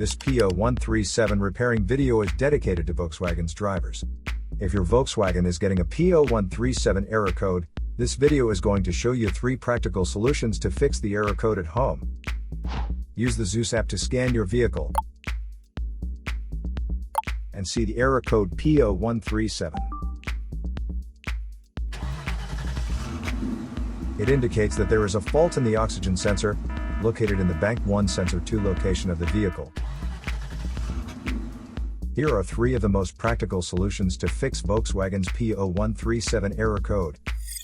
This P0137 repairing video is dedicated to Volkswagen's drivers. If your Volkswagen is getting a P0137 error code, this video is going to show you 3 practical solutions to fix the error code at home. Use the Zeus app to scan your vehicle and see the error code P0137. It indicates that there is a fault in the oxygen sensor, located in the Bank 1 Sensor 2 location of the vehicle. Here are 3 of the most practical solutions to fix Volkswagen's P0137 error code.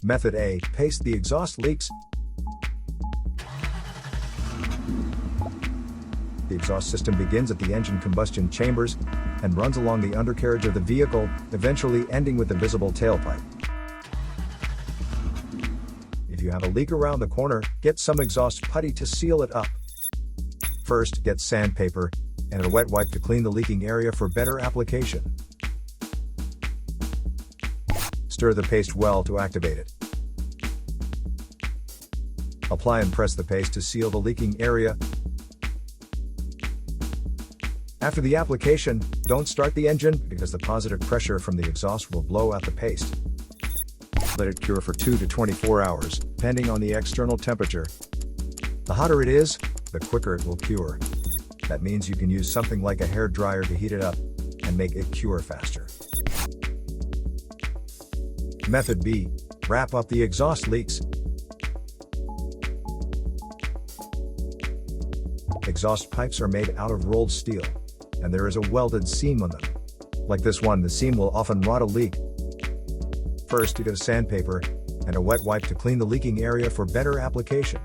Method A. Paste the exhaust leaks. The exhaust system begins at the engine combustion chambers and runs along the undercarriage of the vehicle, eventually ending with the visible tailpipe. If you have a leak around the corner, get some exhaust putty to seal it up. First, get sandpaper and a wet wipe to clean the leaking area for better application. Stir the paste well to activate it. Apply and press the paste to seal the leaking area. After the application, don't start the engine because the positive pressure from the exhaust will blow out the paste. Let it cure for 2 to 24 hours, depending on the external temperature. The hotter it is, the quicker it will cure. That means you can use something like a hair dryer to heat it up and make it cure faster. Method B. Wrap up the exhaust leaks. Exhaust pipes are made out of rolled steel, and there is a welded seam on them. Like this one, the seam will often rot a leak. First, get a sandpaper and a wet wipe to clean the leaking area for better application.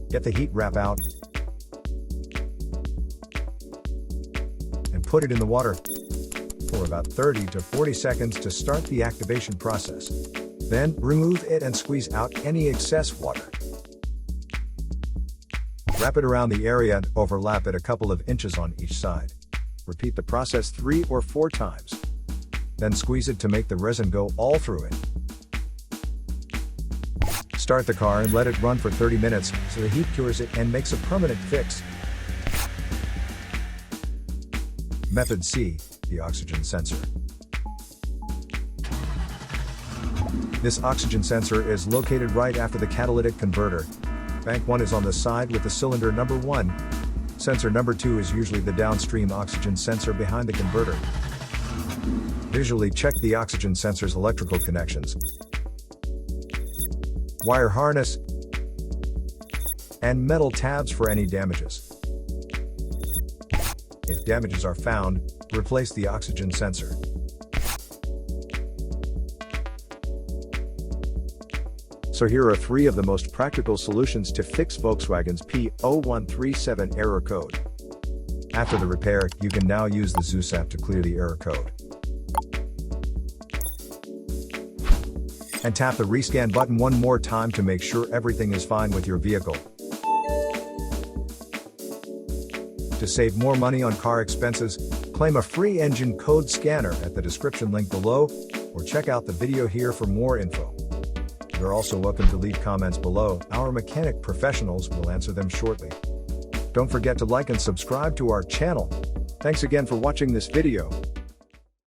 Get the heat wrap out and put it in the water for about 30 to 40 seconds to start the activation process. Then, remove it and squeeze out any excess water. Wrap it around the area and overlap it a couple of inches on each side. Repeat the process 3 or 4 times. Then squeeze it to make the resin go all through it. Start the car and let it run for 30 minutes so the heat cures it and makes a permanent fix. Method C. The oxygen sensor. This oxygen sensor is located right after the catalytic converter. Bank 1 is on the side with the cylinder number 1. Sensor number 2 is usually the downstream oxygen sensor behind the converter. Visually check the oxygen sensor's electrical connections, wire harness, and metal tabs for any damages. If damages are found, replace the oxygen sensor. So here are 3 of the most practical solutions to fix Volkswagen's P0137 error code. After the repair, you can now use the Zeus app to clear the error code. And tap the rescan button one more time to make sure everything is fine with your vehicle. To save more money on car expenses, claim a free engine code scanner at the description link below, or check out the video here for more info. You're also welcome to leave comments below. Our mechanic professionals will answer them shortly. Don't forget to like and subscribe to our channel. Thanks again for watching this video.